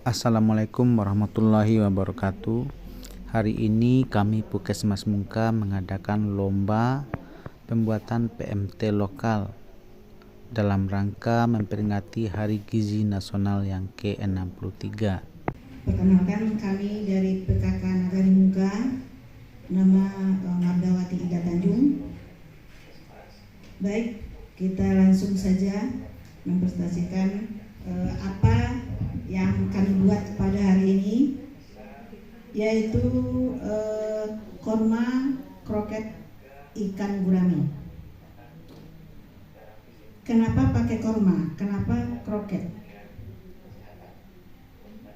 Assalamualaikum warahmatullahi wabarakatuh. Hari ini kami Puskesmas Mungka mengadakan lomba pembuatan PMT lokal dalam rangka memperingati Hari Gizi Nasional yang ke-63. Perkenalkan, kami dari PKK Nagari Mungka, nama Mardawati Ida Tanjung. Baik, kita langsung saja mempresentasikan apa yang kami buat pada hari ini, yaitu korma kroket ikan gurame. Kenapa pakai korma? Kenapa kroket?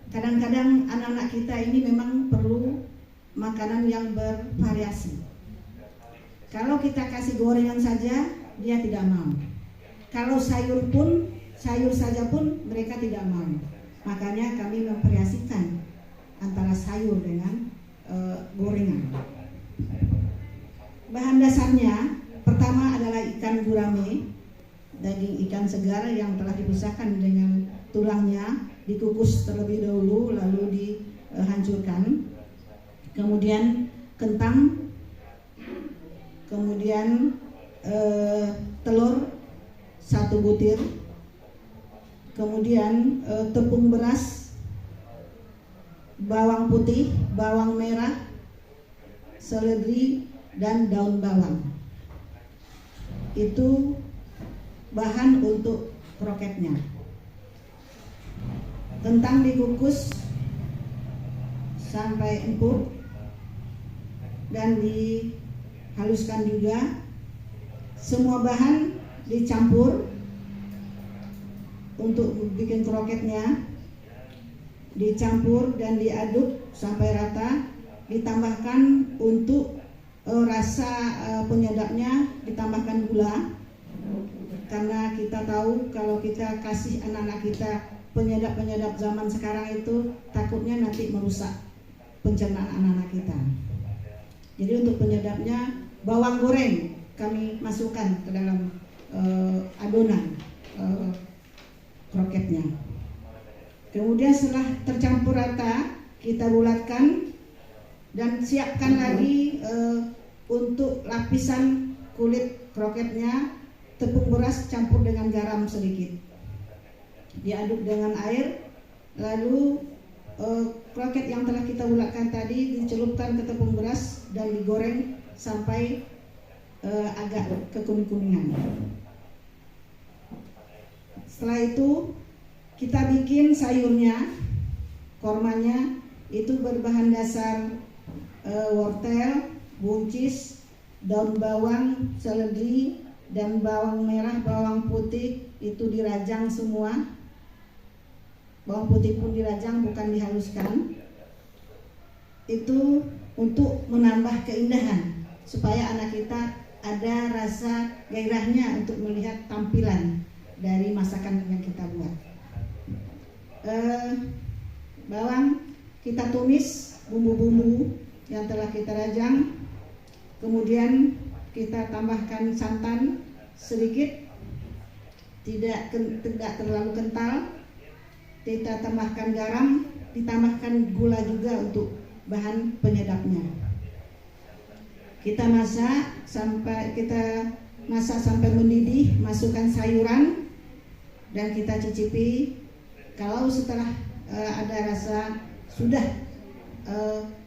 Kadang-kadang anak-anak kita ini memang perlu makanan yang bervariasi. Kalau kita kasih gorengan saja, dia tidak mau. Kalau sayur saja pun mereka tidak mau. Makanya kami memvariasikan antara sayur dengan gorengan. Bahan dasarnya pertama adalah ikan gurame, daging ikan segar yang telah dipisahkan dengan tulangnya, dikukus terlebih dahulu lalu dihancurkan. Kemudian kentang, kemudian telur 1 butir, kemudian tepung beras, bawang putih, bawang merah, seledri, dan daun bawang. Itu bahan untuk kroketnya. Kentang dikukus sampai empuk dan dihaluskan juga. Semua bahan dicampur untuk bikin kroketnya, dicampur dan diaduk sampai rata. Ditambahkan untuk rasa penyedapnya, ditambahkan gula, karena kita tahu kalau kita kasih anak-anak kita penyedap zaman sekarang itu takutnya nanti merusak pencernaan anak-anak kita. Jadi untuk penyedapnya, bawang goreng kami masukkan ke dalam adonan kroketnya. Kemudian setelah tercampur rata, kita bulatkan dan siapkan lagi untuk lapisan kulit kroketnya. Tepung beras campur dengan garam sedikit, diaduk dengan air, lalu kroket yang telah kita bulatkan tadi dicelupkan ke tepung beras dan digoreng sampai agak kekuning-kuningan. Setelah itu kita bikin sayurnya. Kormanya itu berbahan dasar wortel, buncis, daun bawang, seledri, dan bawang merah, bawang putih itu dirajang semua. Bawang putih pun dirajang, bukan dihaluskan. Itu untuk menambah keindahan, supaya anak kita ada rasa gairahnya untuk melihat tampilan dari masakan yang kita buat. Bawang kita tumis, bumbu-bumbu yang telah kita rajang. Kemudian kita tambahkan santan sedikit, tidak terlalu kental. Kita tambahkan garam, ditambahkan gula juga untuk bahan penyedapnya. Kita masak sampai mendidih, masukkan sayuran dan kita cicipi. Kalau setelah ada rasa sudah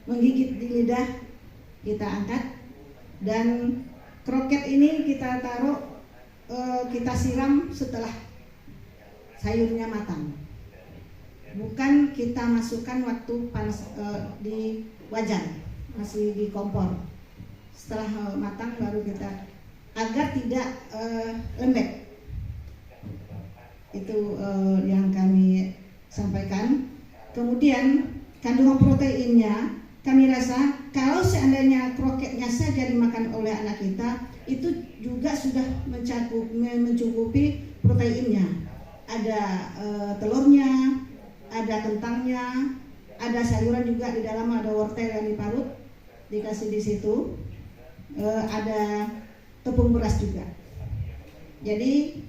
menggigit di lidah, kita angkat. Dan kroket ini kita taruh, kita siram setelah sayurnya matang. Bukan kita masukkan waktu panas di wajan, masih di kompor. Setelah matang baru kita, agar tidak lembek. Itu yang kami sampaikan. Kemudian kandungan proteinnya, kami rasa kalau seandainya kroketnya saja dimakan oleh anak kita, itu juga sudah mencukupi proteinnya. Ada telurnya, ada kentangnya, ada sayuran juga di dalam, ada wortel yang diparut, dikasih di situ, ada tepung beras juga. Jadi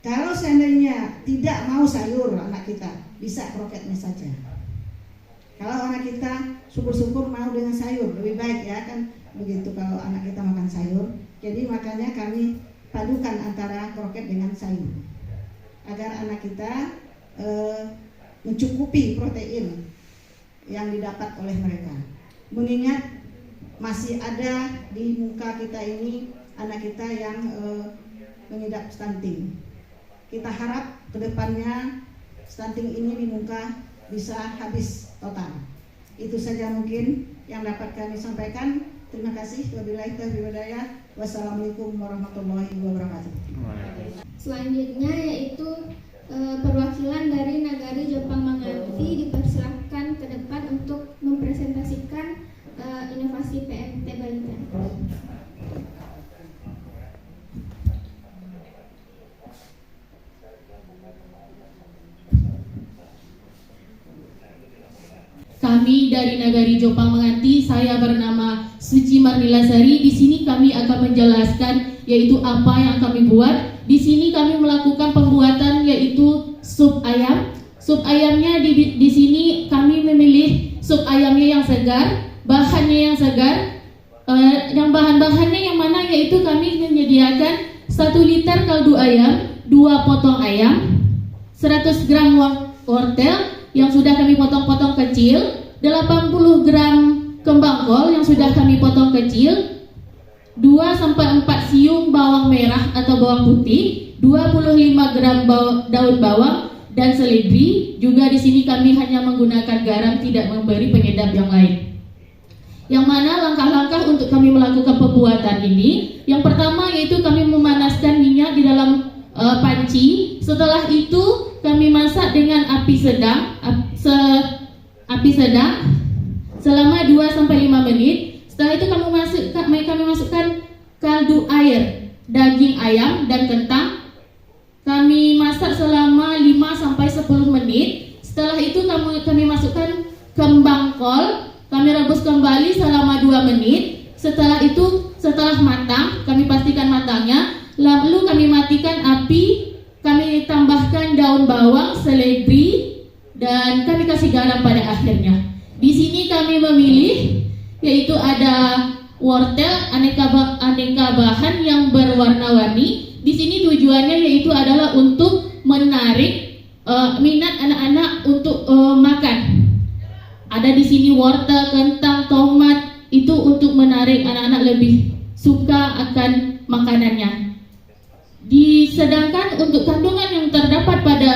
kalau seandainya tidak mau sayur anak kita, bisa kroketnya saja. Kalau anak kita syukur-syukur mau dengan sayur, lebih baik ya kan begitu kalau anak kita makan sayur. Jadi makanya kami padukan antara kroket dengan sayur agar anak kita mencukupi protein yang didapat oleh mereka. Mengingat masih ada di muka kita ini anak kita yang mengidap stunting. Kita harap kedepannya stunting ini di muka bisa habis total. Itu saja mungkin yang dapat kami sampaikan. Terima kasih. Wabillahi taufiq wal hidayah. Wassalamualaikum warahmatullahi wabarakatuh. Selanjutnya yaitu perwakilan dari Nagari Jepang Manganti dipersilakan ke depan untuk mempresentasikan inovasi PMT balita. Kami dari Nagari Jepang Manganti, saya bernama Suci Marnilasari. Di sini kami akan menjelaskan yaitu apa yang kami buat. Di sini kami melakukan pembuatan yaitu sup ayam. Sup ayamnya di sini kami memilih sup ayamnya yang segar, bahannya yang segar. Yang bahan-bahannya yang mana yaitu kami menyediakan 1 liter kaldu ayam, 2 potong ayam, 100 gram wortel yang sudah kami potong-potong kecil, 80 gram kembang kol yang sudah kami potong kecil, 2-4 siung bawang merah atau bawang putih, 25 gram daun bawang dan seledri. Juga di sini kami hanya menggunakan garam, tidak memberi penyedap yang lain. Yang mana langkah-langkah untuk kami melakukan pembuatan ini, yang pertama yaitu kami memanaskan minyak di dalam panci. Setelah itu kami masak dengan api sedang selama 2-5 menit. Setelah itu kami masukkan kaldu air, daging ayam dan kentang. Kami masak selama 5-10 menit. Setelah itu kami masukkan kembang kol. Kami rebus kembali selama 2 menit. Setelah matang, kami pastikan matangnya. Lalu kami matikan api. Kami tambahkan daun bawang, seledri, dan kami kasih garam pada akhirnya. Di sini kami memilih yaitu ada wortel, aneka bahan yang berwarna-warni. Di sini tujuannya yaitu adalah untuk menarik minat anak-anak untuk makan. Ada di sini wortel, kentang, tomat, itu untuk menarik anak-anak lebih suka akan makanannya. Sedangkan untuk kandungan yang terdapat pada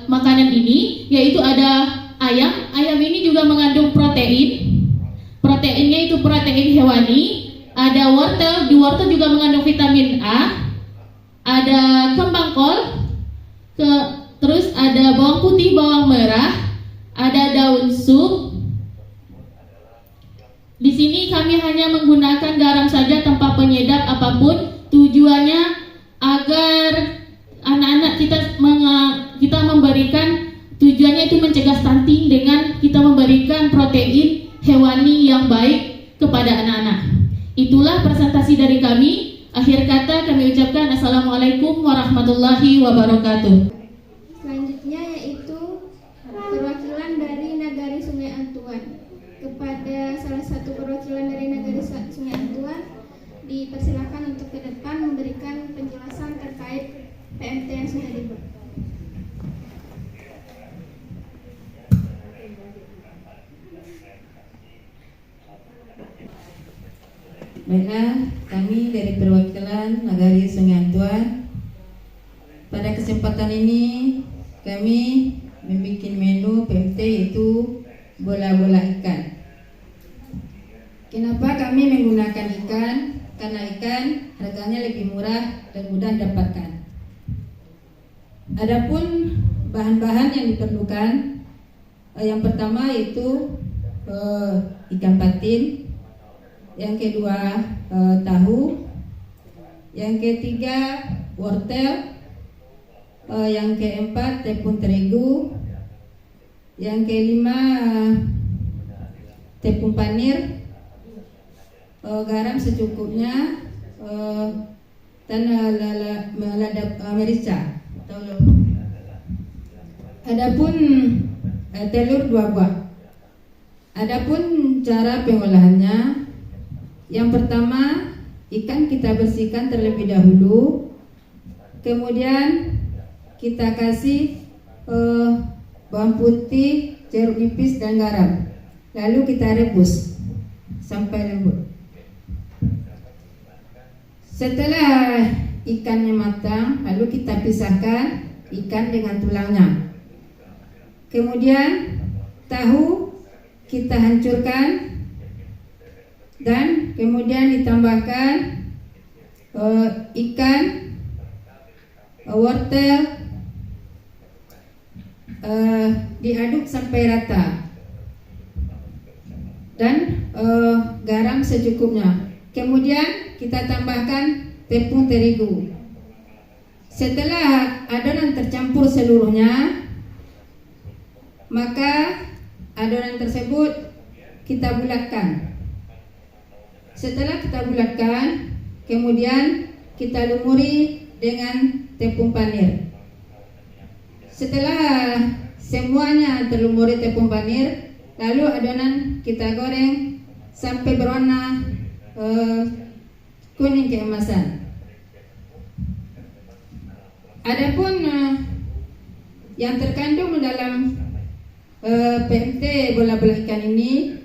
makanan ini yaitu ada ayam. Ayam ini juga mengandung protein. Proteinnya itu protein hewani. Ada wortel, di wortel juga mengandung vitamin A. Ada kembang kol. Terus ada bawang putih, bawang merah. Ada daun sup. Di sini kami hanya menggunakan garam saja tanpa penyedap apapun. Tujuannya agar anak-anak kita memberikan, tujuannya itu mencegah stunting dengan kita memberikan protein hewani yang baik kepada anak-anak. Itulah presentasi dari kami. Akhir kata kami ucapkan Assalamualaikum warahmatullahi wabarakatuh. Selanjutnya yaitu perwakilan dari Nagari Sungai Antuan. Kepada salah satu perwakilan dari Nagari Sungai Antuan dipersilakan untuk ke depan memberikan penjelasan terkait PMT yang sudah dibuat. Baiklah, kami dari perwakilan Nagari Sungai Antuan. Pada kesempatan ini kami membuat menu PMT yaitu bola-bola ikan. Kenapa kami menggunakan ikan? Karena ikan harganya lebih murah dan mudah didapatkan. Adapun bahan-bahan yang diperlukan, yang pertama yaitu ikan patin, yang kedua tahu, yang ketiga wortel, yang keempat tepung terigu, yang kelima tepung panir, garam secukupnya, dan lada merica. Adapun telur 2 buah. Adapun cara pengolahannya, yang pertama ikan kita bersihkan terlebih dahulu, kemudian kita kasih bawang putih, jeruk nipis dan garam, lalu kita rebus sampai lembut. Setelah ikannya matang, lalu kita pisahkan ikan dengan tulangnya. Kemudian tahu kita hancurkan dan kemudian ditambahkan ikan, wortel, diaduk sampai rata dan garam secukupnya. Kemudian kita tambahkan tepung terigu. Setelah adonan tercampur seluruhnya, maka adonan tersebut kita bulatkan. Setelah kita bulatkan, kemudian kita lumuri dengan tepung panir. Setelah semuanya terlumuri tepung panir, lalu adonan kita goreng sampai berwarna kuning keemasan. Adapun yang terkandung dalam PMT bola-bola ikan ini,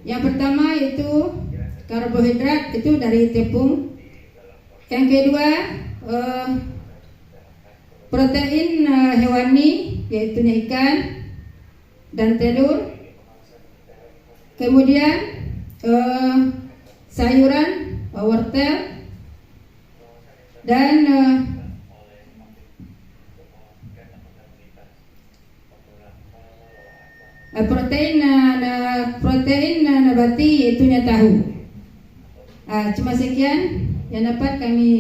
yang pertama itu karbohidrat, itu dari tepung. Yang kedua protein hewani, yaitu ikan dan telur. Kemudian sayuran, wortel, dan protein nabati, yaitu tahu. Cuma sekian yang dapat kami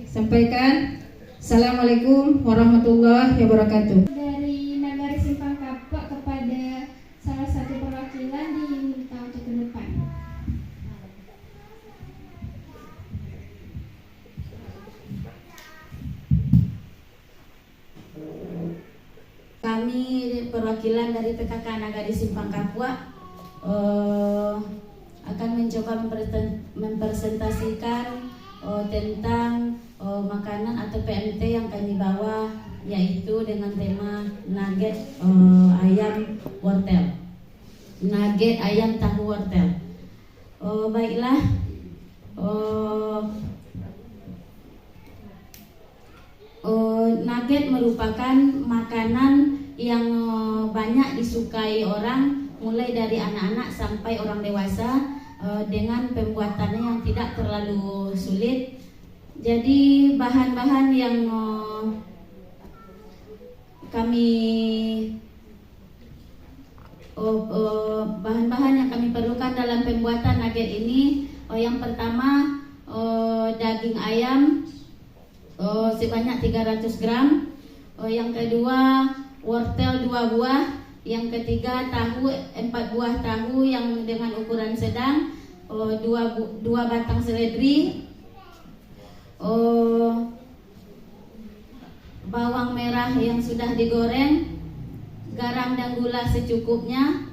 sampaikan. Assalamualaikum warahmatullahi wabarakatuh. Dari Nagari Simpang Kapuk kepada salah satu perwakilan diminta untuk ke depan. Kami perwakilan dari PKK Nagari Simpang Kapuk akan mencoba mempresentasikan tentang makanan atau PMT yang kami bawa, yaitu dengan tema nugget ayam wortel, nugget ayam tahu wortel. Baiklah, nugget merupakan makanan yang banyak disukai orang, mulai dari anak-anak sampai orang dewasa, dengan pembuatannya yang tidak terlalu sulit. Jadi bahan-bahan yang bahan-bahan yang kami perlukan dalam pembuatan nugget ini, yang pertama daging ayam sebanyak 300 gram, yang kedua wortel 2 buah, yang ketiga tahu 4 buah tahu yang dengan ukuran sedang, 2 batang seledri, bawang merah yang sudah digoreng, garam dan gula secukupnya,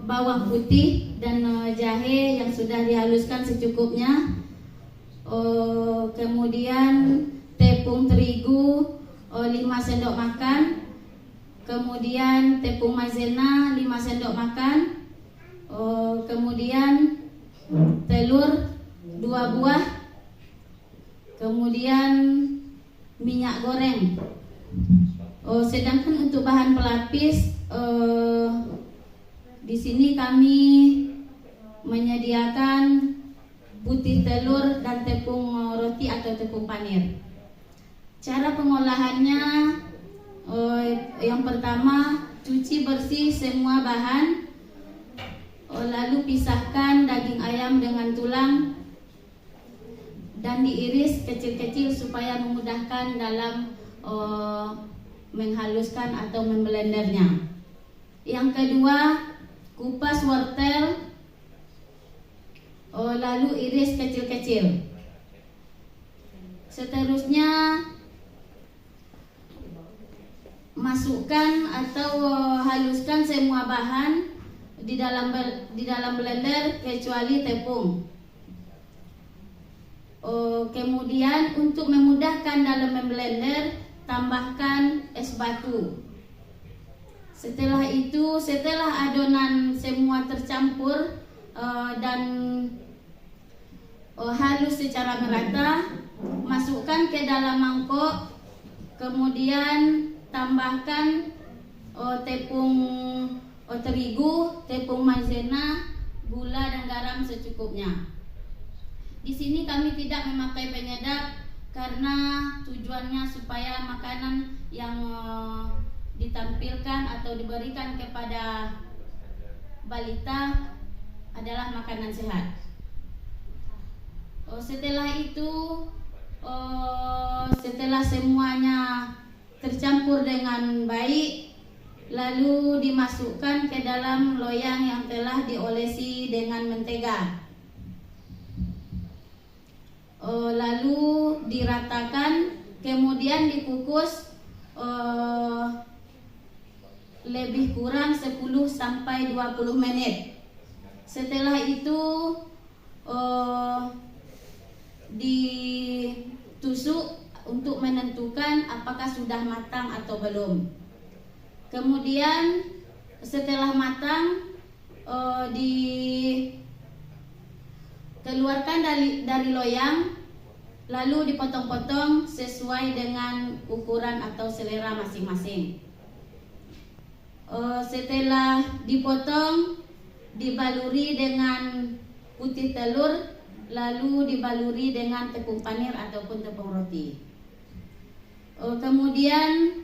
bawang putih dan jahe yang sudah dihaluskan secukupnya, kemudian tepung terigu 5 sendok makan, kemudian tepung maizena 5 sendok makan, kemudian telur 2 buah, kemudian minyak goreng. Sedangkan untuk bahan pelapis, di sini kami menyediakan putih telur dan tepung roti atau tepung panir. Cara pengolahannya, yang pertama cuci bersih semua bahan, lalu pisahkan daging ayam dengan tulang dan diiris kecil-kecil supaya memudahkan dalam menghaluskan atau memblendernya. Yang kedua, kupas wortel, lalu iris kecil-kecil. Seterusnya masukkan atau haluskan semua bahan di dalam blender kecuali tepung. Kemudian untuk memudahkan dalam memblender, tambahkan es batu. Setelah itu, setelah adonan semua tercampur dan halus secara merata, masukkan ke dalam mangkok. Kemudian tambahkan tepung terigu, tepung maizena, gula dan garam secukupnya. Di sini kami tidak memakai penyedap karena tujuannya supaya makanan yang ditampilkan atau diberikan kepada balita adalah makanan sehat. Setelah itu, setelah semuanya tercampur dengan baik, lalu dimasukkan ke dalam loyang yang telah diolesi dengan mentega. Lalu diratakan, kemudian dikukus lebih kurang 10 sampai 20 menit. Setelah itu ditusuk untuk menentukan apakah sudah matang atau belum. Kemudian setelah matang, dikeluarkan dari loyang, lalu dipotong-potong sesuai dengan ukuran atau selera masing-masing. Setelah dipotong, dibaluri dengan putih telur, lalu dibaluri dengan tepung panir ataupun tepung roti. Kemudian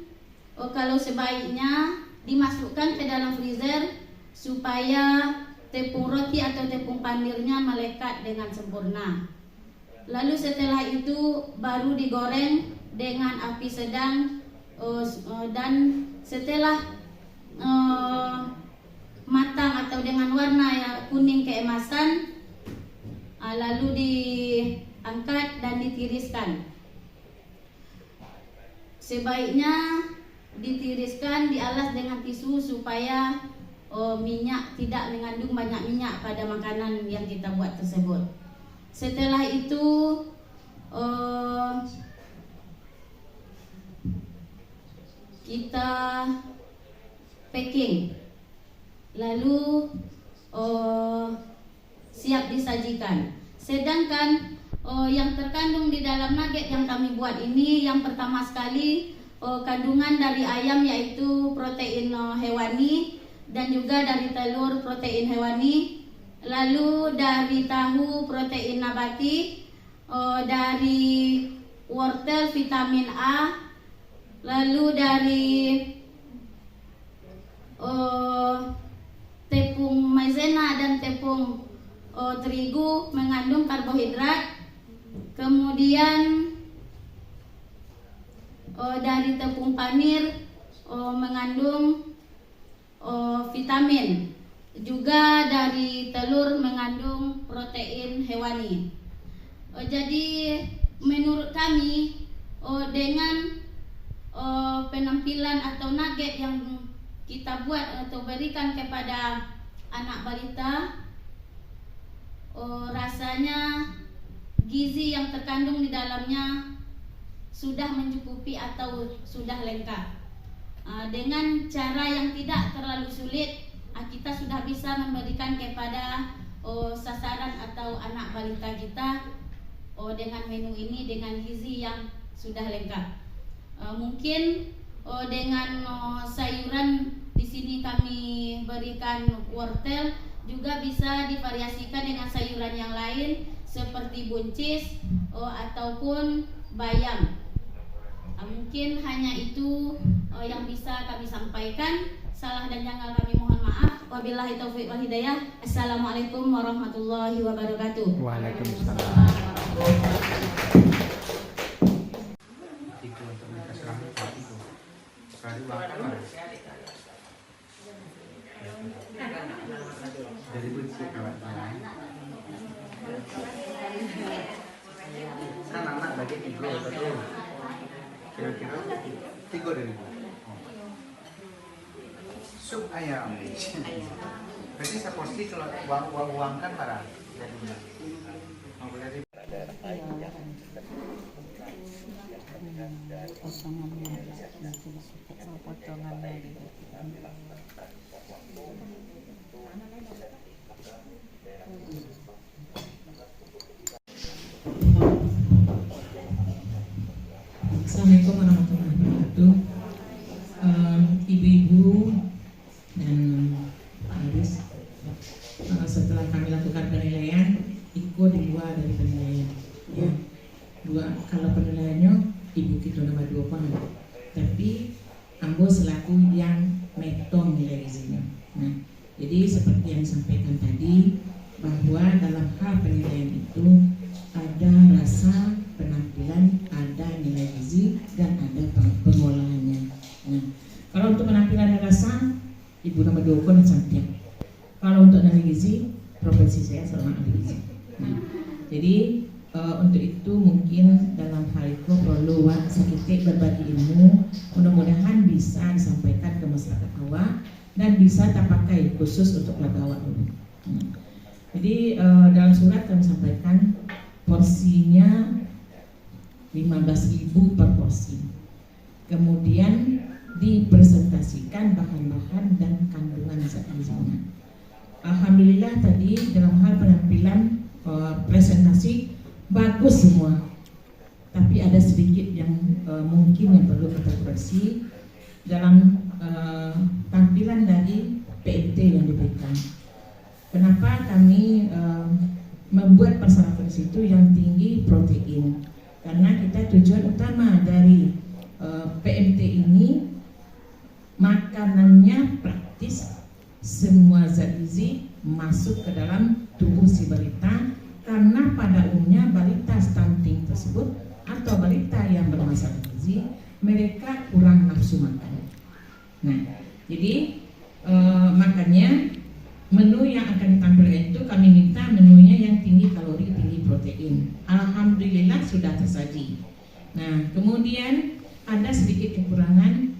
kalau sebaiknya dimasukkan ke dalam freezer supaya tepung roti atau tepung panirnya melekat dengan sempurna. Lalu setelah itu baru digoreng dengan api sedang, dan setelah matang atau dengan warna yang kuning keemasan, lalu diangkat dan ditiriskan. Sebaiknya ditiriskan, dialas dengan tisu supaya minyak tidak mengandung banyak minyak pada makanan yang kita buat tersebut. Setelah itu kita packing, lalu siap disajikan. Sedangkan yang terkandung di dalam nugget yang kami buat ini, yang pertama sekali kandungan dari ayam yaitu protein hewani, dan juga dari telur protein hewani, lalu dari tahu protein nabati, dari wortel vitamin A, lalu dari tepung maizena dan tepung terigu mengandung karbohidrat, kemudian dari tepung panir mengandung vitamin, juga dari telur mengandung protein hewani. Jadi menurut kami dengan penampilan atau nugget yang kita buat atau berikan kepada anak balita, rasanya gizi yang terkandung di dalamnya sudah mencukupi atau sudah lengkap. Dengan cara yang tidak terlalu sulit, kita sudah bisa memberikan kepada sasaran atau anak balita kita dengan menu ini dengan gizi yang sudah lengkap. Mungkin dengan sayuran di sini kami berikan wortel, juga bisa divariasikan dengan sayuran yang lain seperti buncis ataupun bayam. Mungkin hanya itu yang bisa kami sampaikan. Salah dan janggal kami mohon maaf. Wabillahi taufiq wal hidayah. Assalamualaikum warahmatullahi wabarakatuh. Waalaikumsalam. Dari benci kawan lain. Kan anak bagi tiga betul. Kira-kira tiga dari itu. Sup ayam. Berarti seporsi kalau uang kan barang jadinya. Potongannya Assalamualaikum warahmatullahi wabarakatuh. Ibu-ibu dan Pak Aris, setelah kami lakukan penilaian, ikut dua dari penilaian. Ya, dua kalau penilaiannya ibu kita nomor 2 pun, tapi ambo selaku yang metong nilai gizinya. Nah, jadi seperti yang disampaikan tadi bahwa dalam hal penilaian itu ada rasa, penampilan, ada nilai gizi, dan ada pengolahannya. Nah, kalau untuk penampilan dan rasa, ibu nomor 2 pun cantik. Kalau untuk nilai gizi, profesi saya seorang ahli gizi. Nah, jadi untuk itu mungkin dalam hal itu perlu sedikit berbagi ilmu. Mudah-mudahan bisa disampaikan ke masyarakat awak dan bisa terpakai khusus untuk keluarga awak dulu. Nah, jadi dalam surat kami sampaikan porsinya 15.000 per porsi. Kemudian dipresentasikan bahan-bahan dan kandungan zat gizinya. Alhamdulillah tadi dalam hal penampilan presentasi bagus semua. Tapi ada sedikit yang mungkin yang perlu kita koreksi dalam tampilan dari PMT yang diberikan. Kenapa kami membuat persyaratan situ yang tinggi protein? Karena kita tujuan utama dari PMT ini makanannya praktis, semua zat gizi masuk ke dalam tubuh si balita, karena pada umumnya balita stunting tersebut atau balita yang bermasalah gizi mereka kurang nafsu makan. Nah, jadi makanya menu yang akan ditampilkan itu kami minta menunya yang tinggi kalori, tinggi protein. Alhamdulillah sudah tersaji. Nah, kemudian ada sedikit kekurangan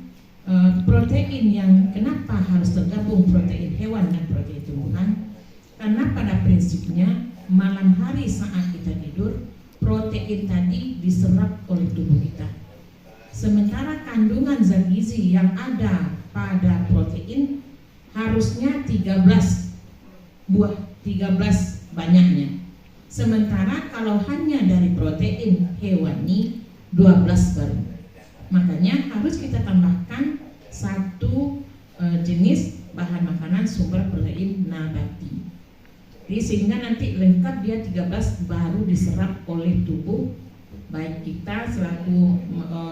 protein yang kenapa harus tergabung protein hewan dan protein tumbuhan? Karena pada prinsipnya malam hari saat kita tidur protein tadi diserap oleh tubuh kita. Sementara kandungan zat gizi yang ada pada protein harusnya 13 buah, 13 banyaknya. Sementara kalau hanya dari protein hewani 12 baru. Makanya harus kita tambahkan satu jenis bahan makanan sumber protein nabati. Jadi sehingga nanti lengkap dia 13 baru diserap oleh tubuh baik kita selaku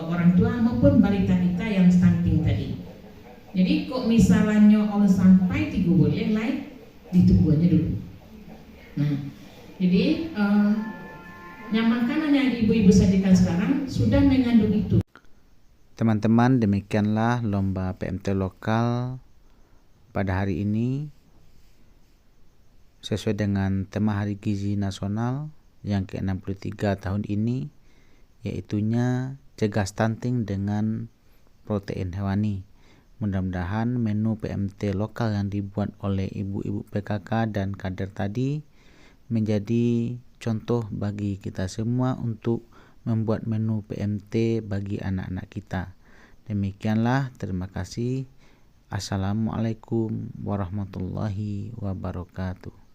orang tua maupun balita kita yang stunting tadi. Jadi kok misalnya all sampai 3 boleh lain ditunggu aja dulu. Nah, jadi yang makanan yang ibu-ibu sajikan sekarang sudah mengandung itu. Teman-teman, demikianlah lomba PMT lokal pada hari ini sesuai dengan tema Hari Gizi Nasional yang ke-63 tahun ini, yaitunya cegah stunting dengan protein hewani. Mudah-mudahan menu PMT lokal yang dibuat oleh ibu-ibu PKK dan kader tadi menjadi contoh bagi kita semua untuk membuat menu PMT bagi anak-anak kita. Demikianlah, terima kasih. Assalamualaikum warahmatullahi wabarakatuh.